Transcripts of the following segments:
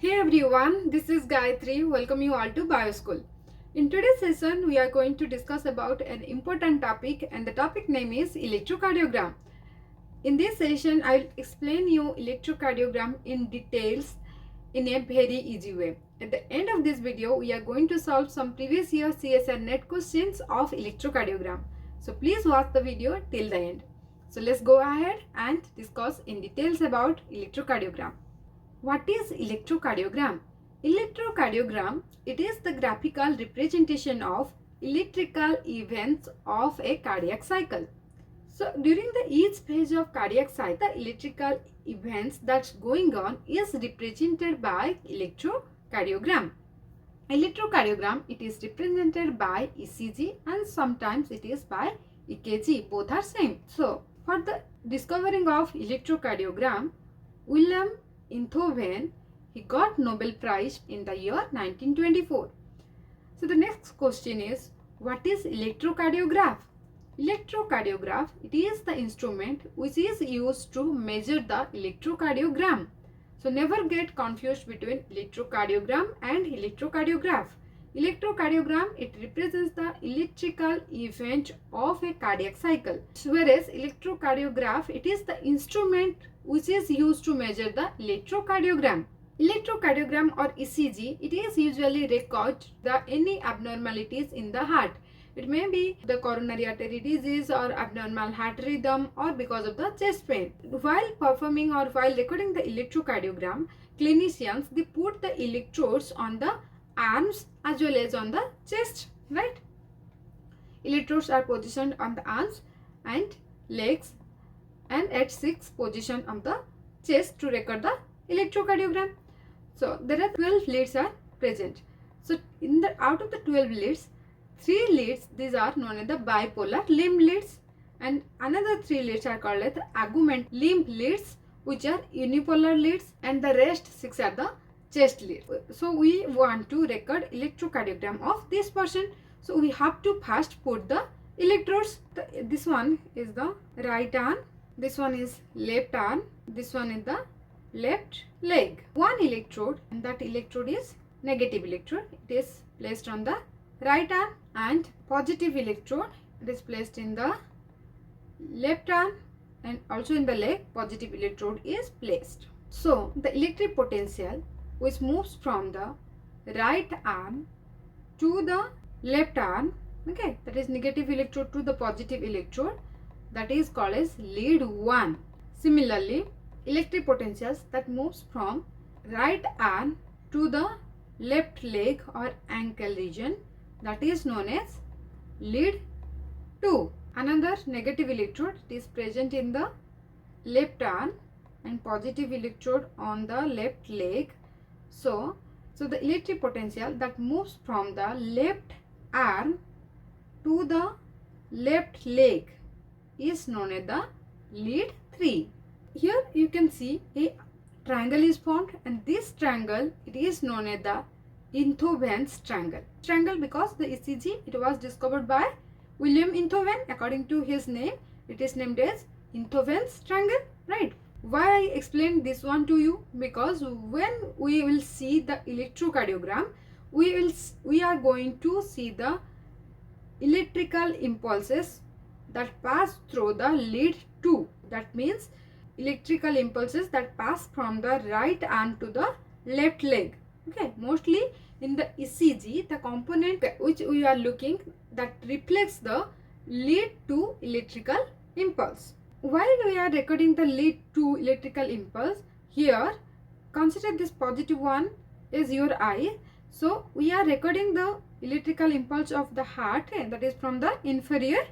Hey everyone, this is Gayatri. Welcome you all to Bioschool. In today's session, we are going to discuss about an important topic, and the topic name is electrocardiogram. In this session, I will explain you electrocardiogram in details in a very easy way. At the end of this video, we are going to solve some previous year CSIR net questions of electrocardiogram. So please watch the video till the end. So let's go ahead and discuss in details about electrocardiogram. What is electrocardiogram? Electrocardiogram, it is the graphical representation of electrical events of a cardiac cycle. So during each phase of cardiac cycle, the electrical events that's going on is represented by electrocardiogram. Electrocardiogram, it is represented by ECG and sometimes it is by EKG. Both are same. So for the discovering of electrocardiogram, William Einthoven, he got Nobel Prize in the year 1924. So the next question is, what is electrocardiograph? Electrocardiograph, it is the instrument which is used to measure the electrocardiogram. So never get confused between electrocardiogram and electrocardiograph. Electrocardiogram, it represents the electrical event of a cardiac cycle, whereas electrocardiograph, it is the instrument which is used to measure the electrocardiogram. Electrocardiogram or ECG, it is usually record any abnormalities in the heart. It may be the coronary artery disease or abnormal heart rhythm or because of the chest pain. While performing or while recording the electrocardiogram, clinicians, they put the electrodes on the arms as well as on the chest, right? Electrodes are positioned on the arms and legs and at 6 position on the chest to record the electrocardiogram. So there are 12 leads are present. So out of the 12 leads, 3 leads, these are known as the bipolar limb leads, and another 3 leads are called as the augmented limb leads, which are unipolar leads, and the rest 6 are the chest leads. So we want to record electrocardiogram of this person. So we have to first put the electrodes. This one is the right arm, this one is left arm, this one is the left leg. One electrode, and that electrode is negative electrode. It is placed on the right arm, and positive electrode, it is placed in the left arm, and also in the leg positive electrode is placed. So the electric potential which moves from the right arm to the left arm, okay, that is negative electrode to the positive electrode, that is called as lead 1. Similarly, electric potentials that moves from right arm to the left leg or ankle region, that is known as lead 2. Another negative electrode is present in the left arm and positive electrode on the left leg. So the electric potential that moves from the left arm to the left leg is known as the lead 3. Here you can see a triangle is formed, and this triangle, it is known as the Einthoven's triangle. Triangle because the ECG, it was discovered by William Einthoven. According to his name, it is named as Einthoven's triangle, right? Why I explained this one to you? Because when we will see the electrocardiogram, we are going to see the electrical impulses that pass through the lead 2. That means electrical impulses that pass from the right arm to the left leg. Okay, mostly in the ECG, the component which we are looking, that reflects the lead 2 electrical impulse. While we are recording the lead 2 electrical impulse, here consider this positive one is your eye. So we are recording the electrical impulse of the heart, that is from the inferior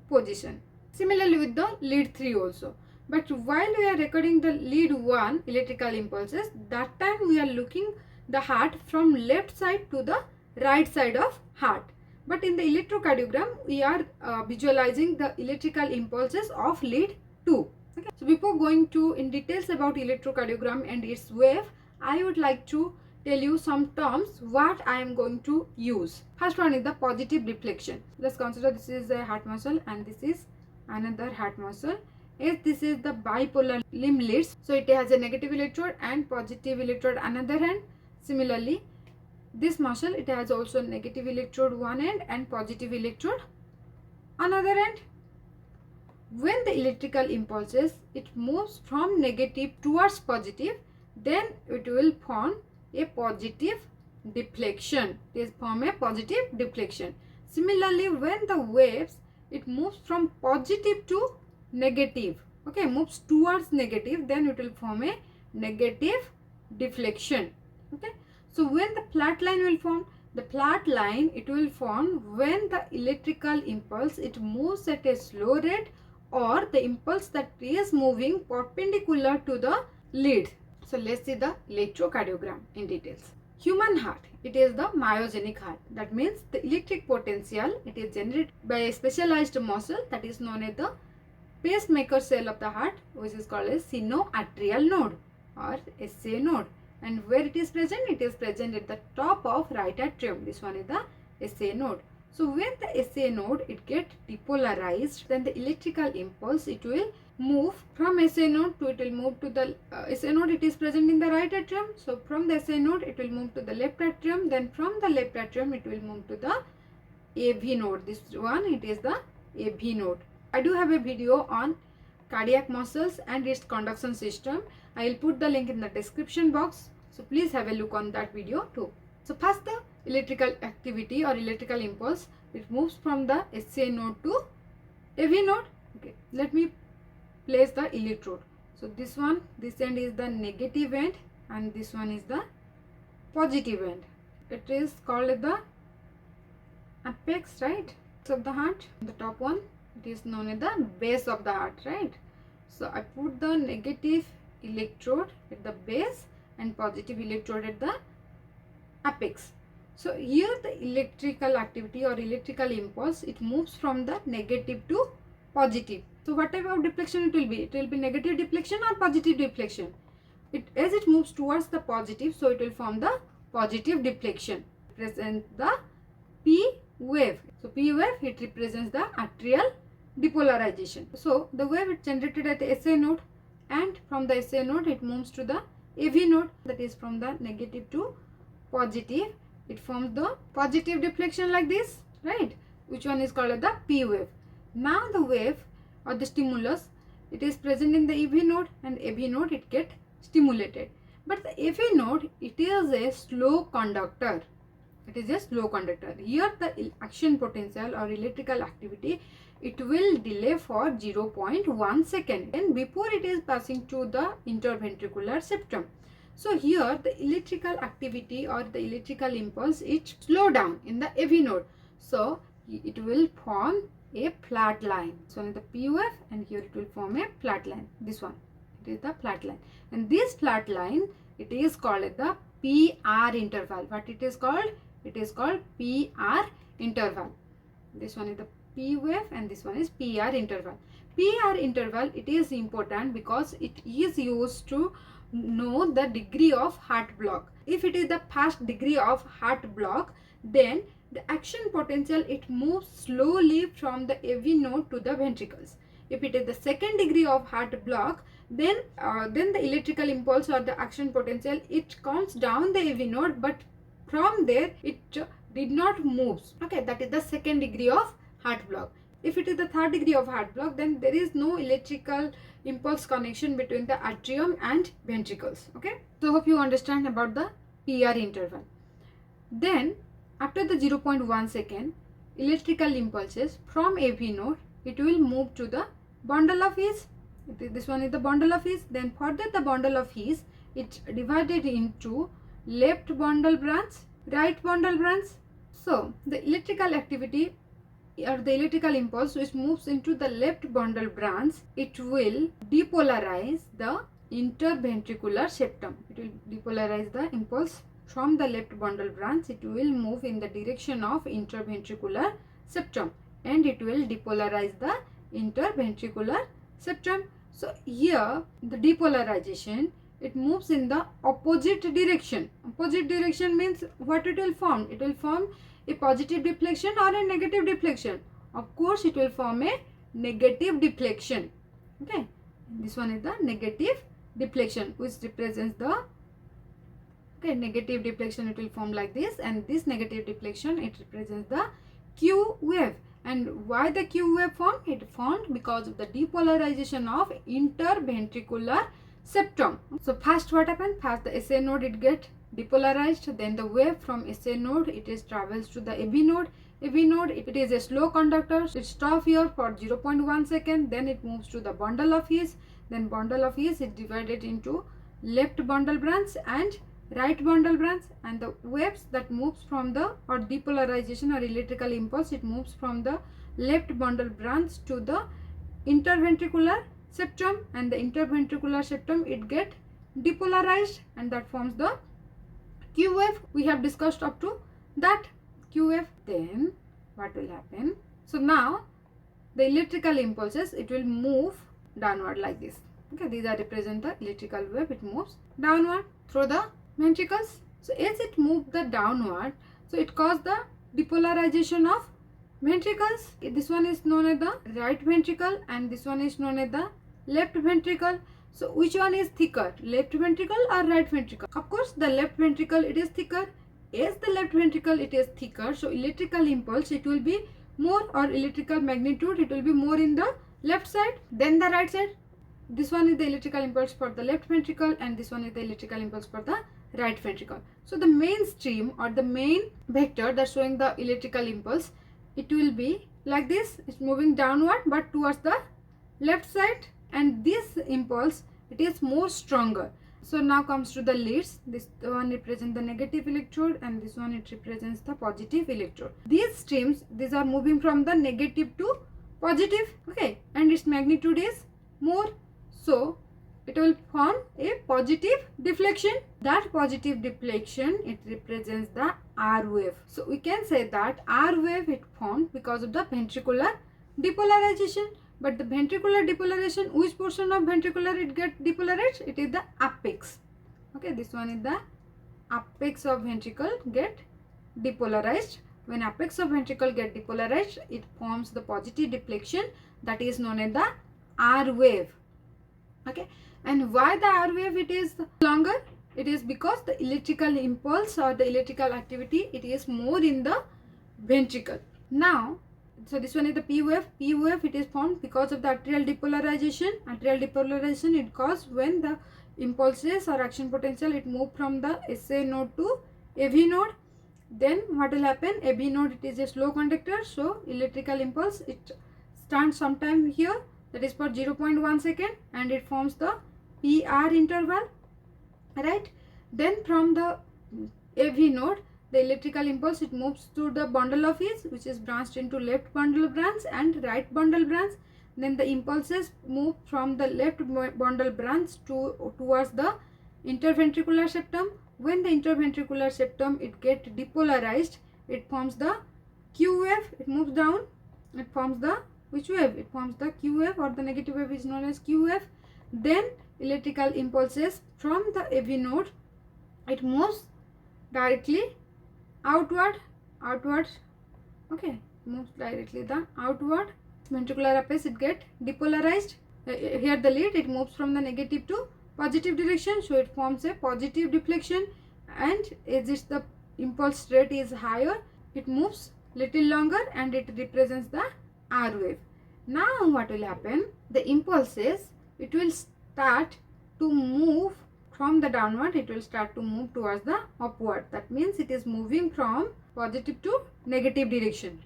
position. Similarly with the lead 3 also. But while we are recording the lead 1 electrical impulses, that time we are looking the heart from left side to the right side of heart. But in the electrocardiogram, we are visualizing the electrical impulses of lead 2. Okay. So before going to in details about electrocardiogram and its wave, I would like to tell you some terms what I am going to use. First one is the positive reflection. Let's consider this is a heart muscle and this is another heart muscle. Yes, this is the bipolar limb leads. So it has a negative electrode and positive electrode another hand. Similarly, this muscle, it has also negative electrode one end and positive electrode another end. When the electrical impulses, it moves from negative towards positive, then it will form a positive deflection. It is form a positive deflection. Similarly, when the waves, it moves from positive to negative, okay, moves towards negative, then it will form a negative deflection. Okay, so when the flat line will form, the flat line, it will form when the electrical impulse, it moves at a slow rate, or the impulse that is moving perpendicular to the lead. So let's see the electrocardiogram in details. Human heart, it is the myogenic heart. That means the electric potential, it is generated by a specialized muscle that is known as the pacemaker cell of the heart, which is called as sinoatrial node or SA node. And where it is present? It is present at the top of right atrium. This one is the SA node. So when the SA node, it get depolarized, then the electrical impulse, it will move from SA node to, it will move to the SA node, it is present in the right atrium. So from the SA node, it will move to the left atrium. Then from the left atrium, it will move to the AV node. This one, it is the AV node. I do have a video on cardiac muscles and its conduction system. I will put the link in the description box. So please have a look on that video too. So first, the electrical activity or electrical impulse, it moves from the SA node to AV node. Okay, let me place the electrode. So this one, this end is the negative end and this one is the positive end. It is called the apex, right, of the heart. The top one, it is known as the base of the heart, right? So I put the negative electrode at the base and positive electrode at the apex. So here the electrical activity or electrical impulse, it moves from the negative to positive. So what type of deflection it will be? It will be negative deflection or positive deflection. As it moves towards the positive, so it will form the positive deflection. Present the P wave. So P wave, it represents the atrial depolarization. So the wave is generated at the SA node, and from the SA node it moves to the AV node, that is from the negative to positive. It forms the positive deflection like this, right? Which one is called the P wave. Now the wave or the stimulus, it is present in the AV node, and AV node, it get stimulated. But the AV node, it is a slow conductor. It is a slow conductor. Here the action potential or electrical activity, it will delay for 0.1 second and before it is passing to the interventricular septum. So here the electrical activity or the electrical impulse, it slow down in the AV node. So it will form a flat line. So in the P wave, and here it will form a flat line. This one, it is the flat line. And this flat line, it is called the PR interval. What it is called? It is called PR interval. This one is the P wave and this one is PR interval. PR interval, it is important because it is used to know the degree of heart block. If it is the first degree of heart block, then the action potential, it moves slowly from the AV node to the ventricles. If it is the second degree of heart block, then the electrical impulse or the action potential, it comes down the AV node, but from there it did not move. Okay, that is the second degree of heart block. If it is the third degree of heart block, then there is no electrical impulse connection between the atrium and ventricles. Okay, so hope you understand about the PR interval. Then after the 0.1 second, electrical impulses from AV node, it will move to the bundle of His. This one is the bundle of His. Then further the bundle of His, it's divided into left bundle branch, right bundle branch. So the electrical activity or the electrical impulse which moves into the left bundle branch, it will depolarize the interventricular septum. It will depolarize the impulse from the left bundle branch. It will move in the direction of interventricular septum and it will depolarize the interventricular septum. So here the depolarization, it moves in the opposite direction. Opposite direction means what it will form? It will form a positive deflection or a negative deflection. Of course, it will form a negative deflection. Okay, this one is the negative deflection, which represents the Okay, negative deflection, it will form like this, and this negative deflection, it represents the Q wave. And why the Q wave formed? It formed because of the depolarization of interventricular septum. So first what happened? First the SA node, it get depolarized, then the wave from SA node, it is travels to the AV node. AV node, it is a slow conductor, it stops here for 0.1 second, then it moves to the bundle of His, then bundle of His is divided into left bundle branch and right bundle branch, and the waves that moves from the, or depolarization or electrical impulse, it moves from the left bundle branch to the interventricular septum, and the interventricular septum, it get depolarized, and that forms the Q wave. We have discussed up to that Q wave. Then what will happen? So now the electrical impulses, it will move downward like this. Okay, these are represent the electrical wave. It moves downward through the ventricles. So as it moved the downward, so it caused the depolarization of ventricles. This one is known as the right ventricle, and this one is known as the left ventricle. So which one is thicker, left ventricle or right ventricle? Of course the left ventricle, it is thicker. As the left ventricle, it is thicker, so electrical impulse, it will be more, or electrical magnitude, it will be more in the left side than the right side. This one is the electrical impulse for the left ventricle, and this one is the electrical impulse for the right ventricle. So the main stream, or the main vector that's showing the electrical impulse, it will be like this. It's moving downward but towards the left side, and this impulse, it is more stronger. So now comes to the leads. This one represents the negative electrode, and this one, it represents the positive electrode. These streams, these are moving from the negative to positive. Okay, and its magnitude is more. So it will form a positive deflection. That positive deflection, it represents the R wave. So we can say that R wave, it formed because of the ventricular depolarization. But the ventricular depolarization, which portion of ventricular it get depolarized? It is the apex. Okay, this one is the apex of ventricle get depolarized. When apex of ventricle get depolarized, it forms the positive deflection, that is known as the R wave. Okay, and why the R wave, it is longer? It is because the electrical impulse or the electrical activity, it is more in the ventricle. Now, so this one is the P wave. P wave, it is formed because of the atrial depolarization. Atrial depolarization, it caused when the impulses or action potential, it move from the SA node to AV node. Then what will happen? AV node, it is a slow conductor, so electrical impulse, it stands sometime here, that is for 0.1 second, and it forms the PR interval, right? Then from the AV node, the electrical impulse, it moves to the bundle of His, which is branched into left bundle branch and right bundle branch. Then the impulses move from the left bundle branch towards the interventricular septum. When the interventricular septum, it get depolarized, it forms the Q wave. It moves down, it forms the which wave? It forms the Q wave, or the negative wave is known as Q wave. Then electrical impulses from the AV node, it moves directly outward. Okay, moves directly the outward. Ventricular apex, it get depolarized. Here the lead, it moves from the negative to positive direction, so it forms a positive deflection, and as it's the impulse rate is higher, it moves little longer, and it represents the R wave. Now what will happen? The impulses, it will start to move from the downward, it will start to move towards the upward. That means it is moving from positive to negative direction.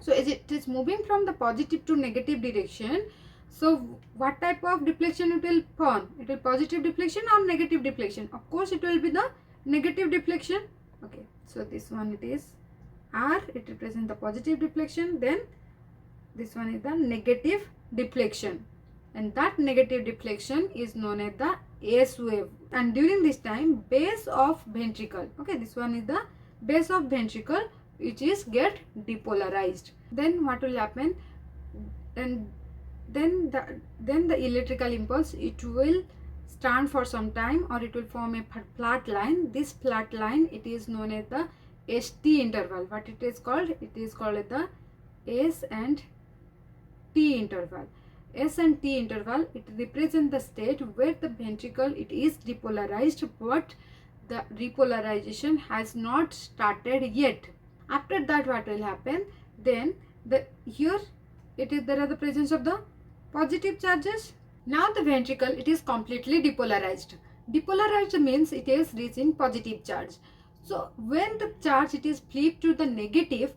So as it is moving from the positive to negative direction, so what type of deflection it will form? It will positive deflection or negative deflection? Of course it will be the negative deflection. Okay, so this one, it is R, it represents the positive deflection. Then this one is the negative deflection, and that negative deflection is known as the S wave. And during this time, base of ventricle, okay, this one is the base of ventricle, which is get depolarized. Then what will happen? And then the electrical impulse, it will stand for some time, or it will form a flat line. This flat line, it is known as the ST interval. What it is called? It is called the S and T interval. S and T interval, it represents the state where the ventricle, it is depolarized, but the repolarization has not started yet. After that, what will happen? Then here there are the presence of the positive charges. Now the ventricle, it is completely depolarized. Depolarized means it is reaching positive charge. So when the charge it is flipped to the negative,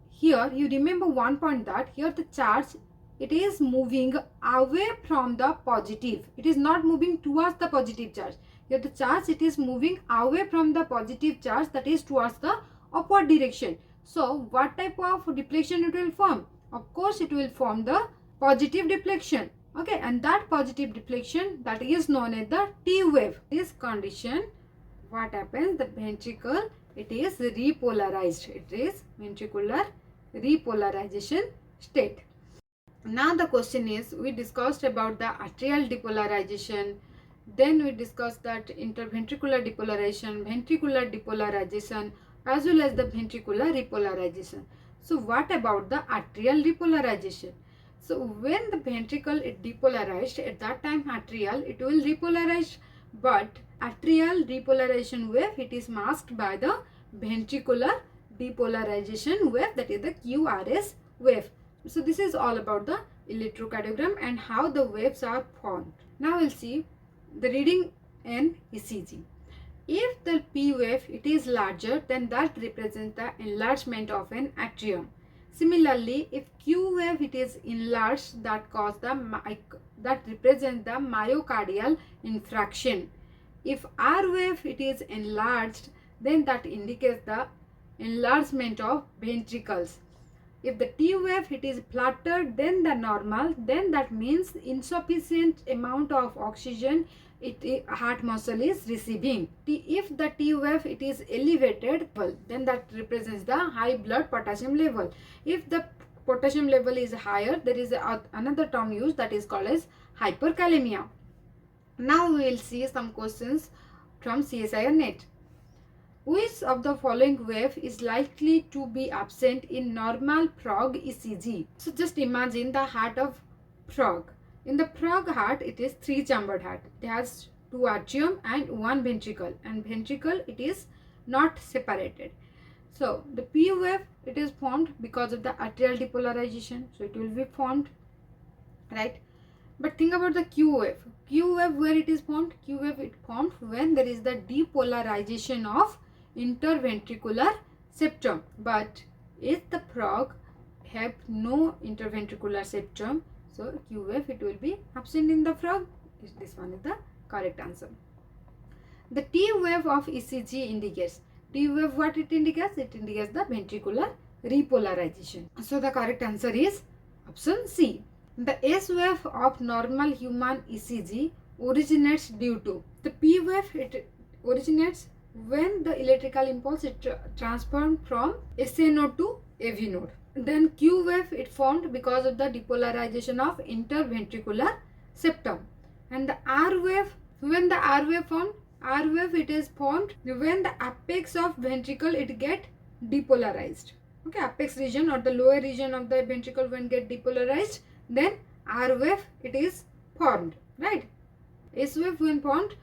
here you remember one point, that here the charge it is moving away from the positive. It is not moving towards the positive charge. Here the charge it is moving away from the positive charge, that is towards the upward direction. So what type of deflection it will form? Of course it will form the positive deflection. Okay, and that positive deflection, that is known as the T wave. This condition, what happens? The ventricle it is repolarized. It is ventricular repolarization state. Now the question is, we discussed about the atrial depolarization, then we discussed that interventricular depolarization, ventricular depolarization, as well as the ventricular repolarization. So what about the atrial repolarization? So when the ventricle is depolarized, at that time atrial it will repolarize, but atrial repolarization wave it is masked by the ventricular depolarization wave, that is the QRS wave. So this is all about the electrocardiogram and how the waves are formed. Now we'll see the reading in ECG. If the P wave it is larger, then that represents the enlargement of an atrium. Similarly, if Q wave it is enlarged, that represents the myocardial infarction. If R wave it is enlarged, then that indicates the enlargement of ventricles. If the T wave it is flattered then the normal, then that means insufficient amount of oxygen heart muscle is receiving. If the T wave it is elevated, then that represents the high blood potassium level. If the potassium level is higher, there is another term used, that is called as hyperkalemia. Now we will see some questions from CSIR net. Which of the following wave is likely to be absent in normal frog ECG? So just imagine the heart of frog. In the frog heart, it is 3-chambered heart. It has 2 atrium and 1 ventricle, and ventricle it is not separated. So the P wave it is formed because of the atrial depolarization, so it will be formed, right? But think about the Q wave. Q wave, where it is formed? Q wave it formed when there is the depolarization of interventricular septum. But if the frog have no interventricular septum, so Q wave it will be absent in the frog. This one is the correct answer. The T wave of ECG indicates. T wave, what it indicates? It indicates the ventricular repolarization. So the correct answer is option C. The S wave of normal human ECG originates due to. The P wave it originates when the electrical impulse is transformed from SA node to AV node. Then Q wave it formed because of the depolarization of interventricular septum. And the R wave, when the R wave formed, R wave it is formed when the apex of ventricle it get depolarized. Okay, apex region or the lower region of the ventricle when get depolarized, then R wave it is formed, right? S wave when formed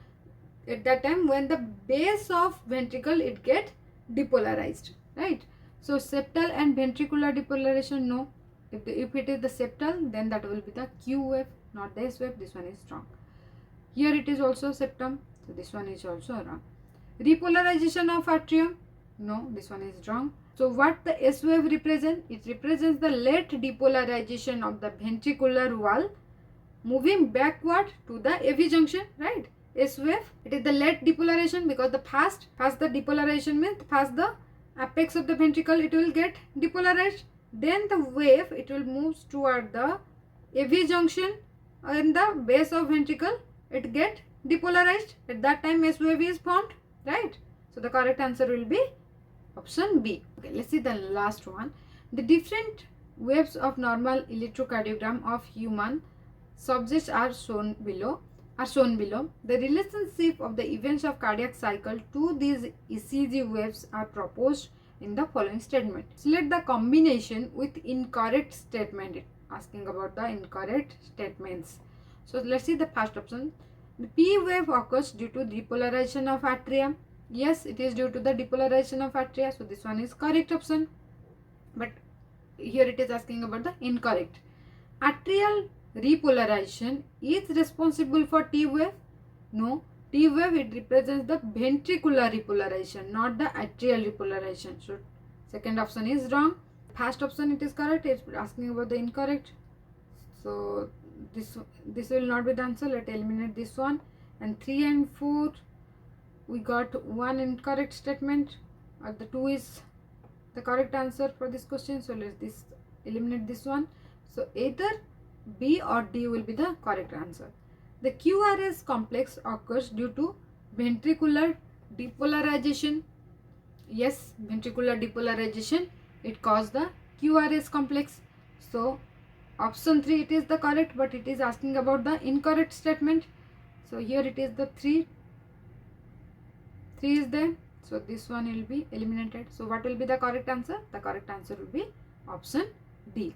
at that time when the base of ventricle it get depolarized, right? So septal and ventricular depolarization, no. If it is the septal, then that will be the Q wave, not the S wave. This one is wrong. Here it is also septum, so this one is also wrong. Repolarization of atrium, no, this one is wrong. So what the S wave represent? It represents the late depolarization of the ventricular wall moving backward to the AV junction, right? S wave, it is the late depolarization because the fast the depolarization means fast the apex of the ventricle it will get depolarized. Then the wave it will move toward the AV junction and the base of ventricle it get depolarized. At that time S wave is formed, right? So the correct answer will be option B. Okay, let's see the last one. The different waves of normal electrocardiogram of human subjects are shown below. The relationship of the events of cardiac cycle to these ECG waves are proposed in the following statement. Select the combination with incorrect statement. Asking about the incorrect statements. So let's see the first option. The P wave occurs due to depolarization of atrium. Yes, it is due to the depolarization of atria. So this one is correct option. But here it is asking about the incorrect. Atrial repolarization is responsible for T wave? No. T wave, it represents the ventricular repolarization, not the atrial repolarization. So second option is wrong. First option it is correct. It's asking about the incorrect. So this will not be the answer. Let's eliminate this one. And 3 and 4, we got one incorrect statement. The 2 is the correct answer for this question. So let's eliminate this one. So either B or D will be the correct answer. The QRS complex occurs due to ventricular depolarization. Yes, ventricular depolarization, it caused the QRS complex. So option 3 it is the correct, but it is asking about the incorrect statement. So here it is the 3 is there. So this one will be eliminated. So what will be the correct answer? The correct answer will be option D.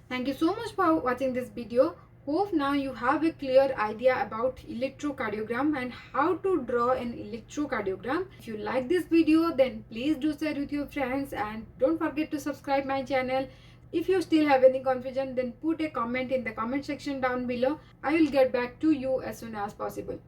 Thank you so much for watching this video. Hope now you have a clear idea about electrocardiogram and how to draw an electrocardiogram. If you like this video, then please do share with your friends and don't forget to subscribe my channel. If you still have any confusion, then put a comment in the comment section down below. I will get back to you as soon as possible.